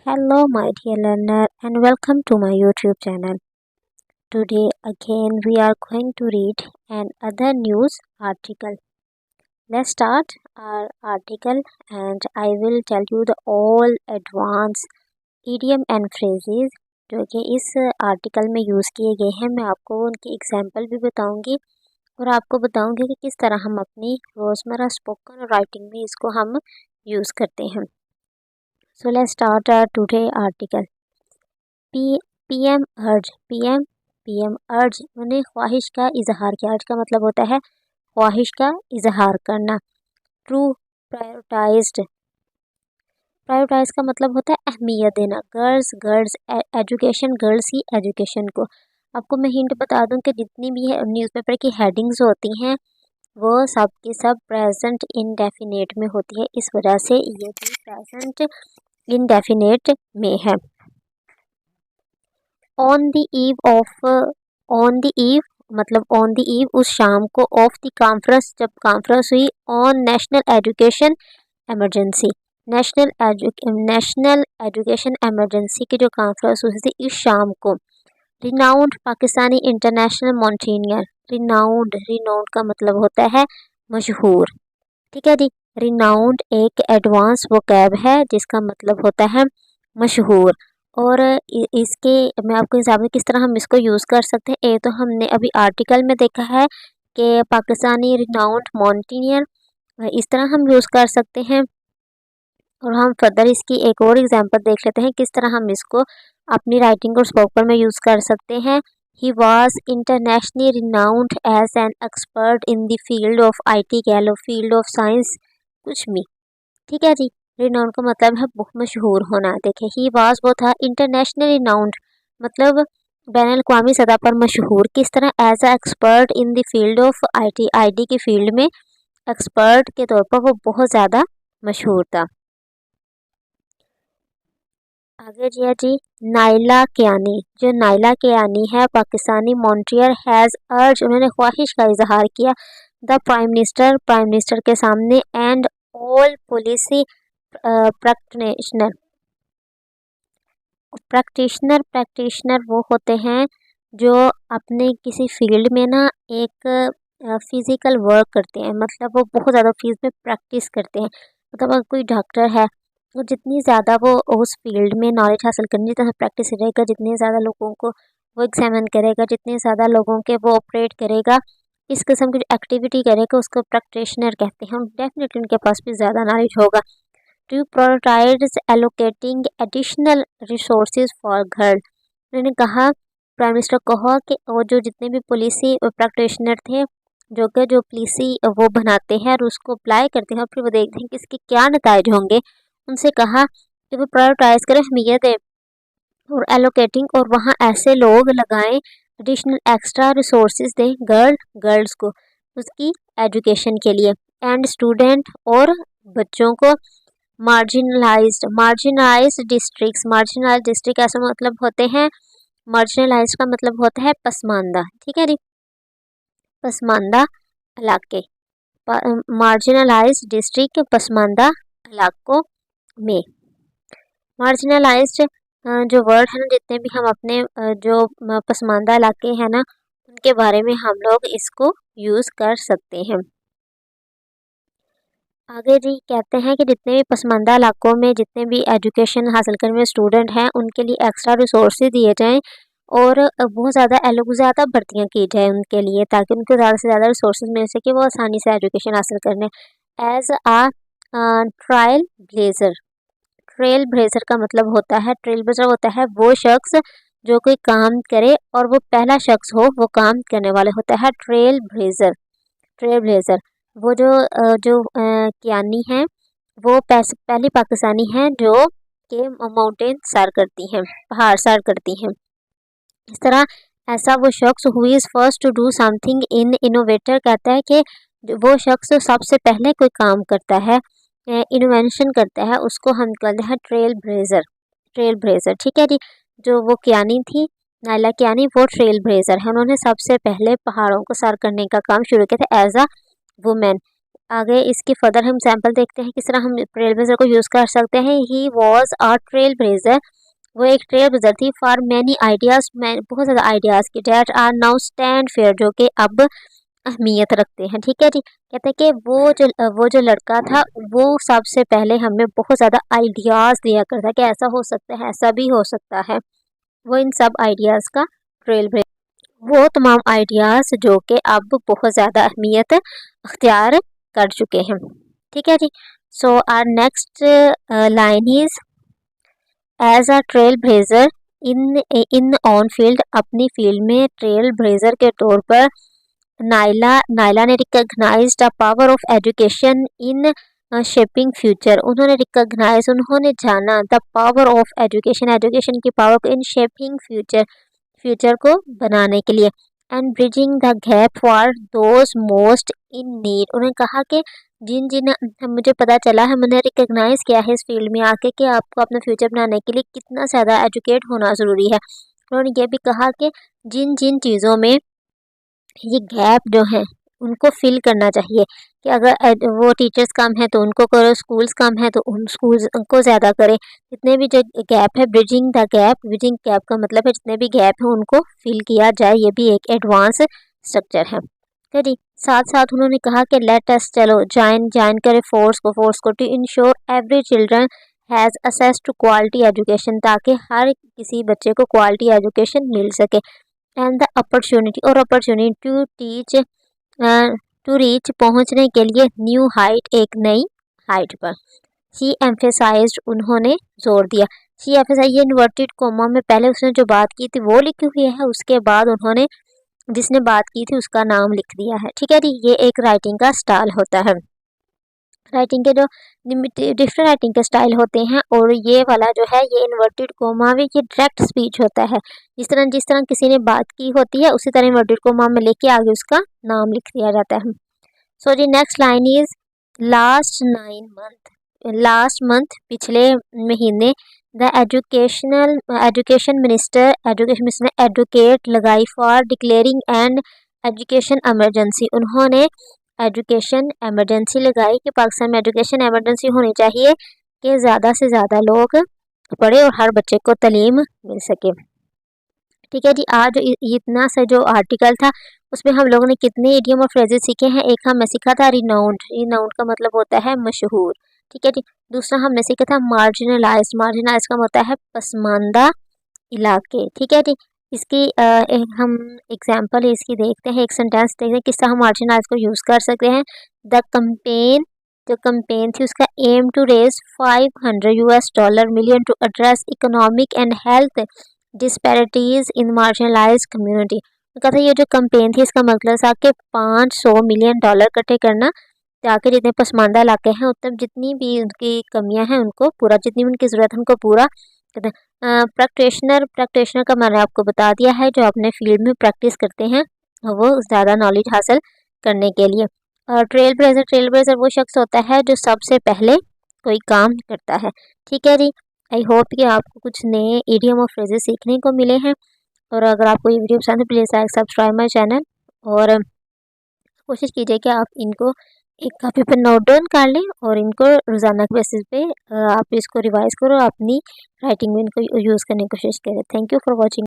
Hello, my dear learner, and welcome to my YouTube channel. Today, again, we are going to read another news article. Let's start our article, and I will tell you the all advanced idiom and phrases जो कि इस article में use किए गए हैं. मैं आपको उनकी एग्जाम्पल भी बताऊंगी और आपको बताऊंगी कि किस तरह हम अपनी रोज़मर्रा स्पोकन राइटिंग में इसको हम यूज़ करते हैं. So let's start our today article. PM urge. PM urge मैंने ख्वाहिश का इजहार किया. अर्ज का मतलब होता है ख्वाहिश का इजहार करना. True prioritised. प्रायोरिटाइज का मतलब होता है अहमियत देना. गर्ल्स एजुकेशन, गर्ल्स की एजुकेशन को. आपको मैं हिंट बता दूं कि जितनी भी है न्यूज़पेपर की हेडिंग्स होती हैं वो सब की सब प्रेजेंट इंडेफिनेट में होती है. इस वजह से ये भी प्रेजेंट इंडेफिनेट में है. ऑन द ईव मतलब ऑन द ईव उस शाम को. ऑफ द कॉन्फ्रेंस जब कॉन्फ्रेंस हुई. On national education emergency. National education emergency की जो कॉन्फ्रेंस हुई थी इस शाम को. Renowned Pakistani international mountaineer. Renowned का मतलब होता है मशहूर. ठीक है जी. रिनाउंड एक एडवांस वोकैब है जिसका मतलब होता है मशहूर. और इसके मैं आपको हिसाब में किस तरह हम इसको यूज़ कर सकते हैं. ये तो हमने अभी आर्टिकल में देखा है कि पाकिस्तानी रिनाउंड माउंटेनियर इस तरह हम यूज़ कर सकते हैं. और हम फर्दर इसकी एक और एग्जांपल देख लेते हैं किस तरह हम इसको अपनी राइटिंग और स्पोकन में यूज़ कर सकते हैं. He was internationally renowned as an expert in the field of IT कह लो, फील्ड ऑफ साइंस, कुछ भी. ठीक है जी. रिनाउंड का मतलब है बहुत मशहूर होना. देखिए ही वाज वो था. इंटरनेशनल रिनाउंड मतलब बैन अवी सतह पर मशहूर. किस तरह? As a expert in the field of IT की फील्ड में एक्सपर्ट के तौर पर वो बहुत ज़्यादा मशहूर था. आगे जी नाइला कियानी. जो नाइला कियानी है पाकिस्तानी माउंटेनियर हैज़ अर्ज उन्होंने ख्वाहिश का इजहार किया. द प्राइम मिनिस्टर के सामने एंड ऑल पॉलिसी प्रैक्टिशनर वो होते हैं जो अपने किसी फील्ड में ना एक फिज़िकल वर्क करते हैं. मतलब वो बहुत ज़्यादा फील्ड में प्रैक्टिस करते हैं. मतलब अगर कोई डॉक्टर है तो जितनी ज़्यादा वो उस फील्ड में नॉलेज हासिल करनी, जितना प्रैक्टिस करेगा, जितने ज़्यादा लोगों को वो एग्जामिन करेगा, जितने ज़्यादा लोगों के वो ऑपरेट करेगा, इस किस्म की एक्टिविटी करेगा उसको प्रैक्टिशनर कहते हैं. डेफिनेटली उनके पास भी ज़्यादा नॉलेज होगा. To prioritize allocating additional resources for girl. उन्होंने कहा, प्राइम मिनिस्टर कहा कि वो जो जितने भी पॉलिसी प्रैक्टिशनर थे जो पॉलिसी वो बनाते हैं और उसको अप्लाई करते हैं और फिर वो देखते हैं कि इसके क्या नतीजे होंगे, उनसे कहा कि वो प्रायोरिटाइज करें, अहमियत है और एलोकेटिंग और वहाँ ऐसे लोग लगाएं, एडिशनल एक्स्ट्रा रिसोर्सेज दें गर्ल्स को उसकी एजुकेशन के लिए. एंड स्टूडेंट और बच्चों को. मार्जिनलाइज्ड डिस्ट्रिक्ट ऐसा मतलब होते हैं. मार्जिनलाइज्ड का मतलब होता है पसमानदा. ठीक है जी. पसमानदा इलाके. मार्जिनलाइज्ड डिस्ट्रिक्ट पसमानदा इलाकों में. मार्जिनलाइज्ड जो वर्ड है ना, जितने भी हम अपने जो पसमानदा इलाके हैं ना उनके बारे में हम लोग इसको यूज़ कर सकते हैं. आगे जी कहते हैं कि जितने भी पसमानदा इलाकों में जितने भी एजुकेशन हासिल करने वाले स्टूडेंट हैं उनके लिए एक्स्ट्रा रिसोर्सेज दिए जाएं और बहुत ज़्यादा भर्तियाँ की जाए उनके लिए, ताकि उनको ज़्यादा से ज़्यादा रिसोर्सेज मिल सके, वो आसानी से एजुकेशन हासिल करने. एज आ ट्रेल ब्लेजर का मतलब होता है वो शख्स जो कोई काम करे और वो पहला शख्स हो वो काम करने वाले होता है ट्रेल ब्लेजर. वो जो कियानी हैं वो पहली पाकिस्तानी हैं जो के माउंटेन सर करती हैं, पहाड़ सर करती हैं. इस तरह ऐसा वो शख्स who is first to do something in innovator कहता है कि वो शख्स सबसे पहले कोई काम करता है, इनोवेशन करता है, उसको हम कहते हैं ट्रेल ब्लेजर. ठीक है जी. जो वो कियानी थी नाइला कियानी वो ट्रेल ब्लेजर है. उन्होंने सबसे पहले पहाड़ों को सर करने का काम शुरू किया था एज अ वुमेन. आगे इसकी फर्दर हम सैम्पल देखते हैं किस तरह हम ट्रेल ब्लेजर को यूज़ कर सकते हैं। He was a trail blazer, वो एक ट्रेल ब्लेजर थी। फॉर मैनी आइडियाज़, मैं बहुत ज़्यादा आइडियाज़ की, that are now stand fair, जो कि अब अहमियत रखते हैं। ठीक है जी। कहते हैं कि वो जो लड़का था वो सबसे पहले हमें बहुत ज़्यादा आइडियाज़ दिया करता है कि ऐसा हो सकता है, ऐसा भी हो सकता है। वो इन सब आइडियाज़ का ट्रेल ब्लेजर, वो तमाम आइडियाज़ जो कि अब बहुत ज़्यादा अहमियत अख्तियार कर चुके हैं। ठीक है जी। So our next line is as a trail blazer in on field, अपनी फील्ड में ट्रेल ब्लेजर के तौर पर नायला ने recognize the power of education in shaping future, उन्होंने जाना the power of education, education की पावर को इन शेपिंग फ्यूचर, फ्यूचर को बनाने के लिए, and bridging the gap for those most in need, उन्होंने कहा कि जिन जिन मुझे पता चला है, मैंने रिकॉग्नाइज किया है इस फील्ड में आके कि आपको अपना फ्यूचर बनाने के लिए कितना ज़्यादा एजुकेट होना ज़रूरी है। उन्होंने ये भी कहा कि जिन जिन चीज़ों में ये गैप जो है उनको फिल करना चाहिए, कि अगर वो टीचर्स कम है तो उनको करो, स्कूल्स कम है तो उन स्कूल्स को ज़्यादा करें, जितने भी जो गैप है, bridging the gap, bridging gap का मतलब है जितने भी गैप हैं उनको फिल किया जाए, ये भी एक एडवांस स्ट्रक्चर है। ठीक है। साथ साथ उन्होंने कहा कि लेट अस, चलो ज्वाइन ज्वाइन करें फोर्स को to insure every children has access to quality education, ताकि हर किसी बच्चे को क्वालिटी एजुकेशन मिल सके, एंड द अपॉर्चुनिटी, और opportunity to teach, to reach, पहुंचने के लिए न्यू हाइट, एक नई हाइट पर। शी एम्फेसाइज्ड, उन्होंने जोर दिया। शी एम्फेसाइज, ये इन्वर्टेड कोमा में पहले उसने जो बात की थी वो लिखी हुई है, उसके बाद उन्होंने जिसने बात की थी उसका नाम लिख दिया है। ठीक है जी। ये एक राइटिंग का स्टाइल होता है, राइटिंग के जो डिफरेंट राइटिंग के स्टाइल होते हैं, और ये वाला जो है ये इन्वर्टेड कोमा में ये डायरेक्ट स्पीच होता है, जिस तरह किसी ने बात की होती है उसी तरह इन्वर्टेड कोमा में लेके आगे उसका नाम लिख दिया जाता है। सो जी next line is last month, पिछले महीने, द एजुकेशन मिनिस्टर ने एडवोकेट लगाई for declaring and education emergency, उन्होंने एजुकेशन एमरजेंसी लगाई कि पाकिस्तान में एजुकेशन एमरजेंसी होनी चाहिए कि ज़्यादा से ज़्यादा लोग पढ़े और हर बच्चे को तालीम मिल सके। ठीक है जी। आज इतना सा जो आर्टिकल था उसमें हम लोगों ने कितने इडियम और फ्रेजेस सीखे हैं। एक हमने सीखा था रिनाउंड, रिनाउंड का मतलब होता है मशहूर। ठीक है जी। दूसरा हमने सीखा था मार्जिनलाइज्ड, मार्जिनलाइज्ड का होता है पसमानदा इलाके। ठीक है जी। इसकी हम एग्जांपल इसकी देखते हैं, एक सेंटेंस देखते हैं किस तरह हम मार्जिनलाइज को यूज़ कर सकते हैं। द कंपेन, जो कंपेन थी उसका aim to raise $500 million to address economic and health disparities in marginalize community. कहता है ये जो कंपेन थी इसका मतलब था कि $500 मिलियन इकट्ठे करना, ताकि जितने पसमानदा इलाके हैं उत्तर जितनी भी उनकी कमियां हैं उनको पूरा, जितनी भी उनकी ज़रूरत है उनको पूरा करते हैं। प्रैक्टिशनर का मैंने आपको बता दिया है, जो अपने फील्ड में प्रैक्टिस करते हैं वो ज़्यादा नॉलेज हासिल करने के लिए। और ट्रेल ब्लेजर वो शख्स होता है जो सबसे पहले कोई काम करता है। ठीक है जी। आई होप कि आपको कुछ नए इडियम और फ्रेजेस सीखने को मिले हैं, और अगर आपको ये वीडियो पसंद है please like subscribe my channel, और कोशिश कीजिए कि आप इनको एक कापी पर नोट डाउन कर लें और इनको रोज़ाना के बेसिस पे आप इसको रिवाइज करो, अपनी राइटिंग में इनको यूज़ करने की कोशिश करें। Thank you for watching.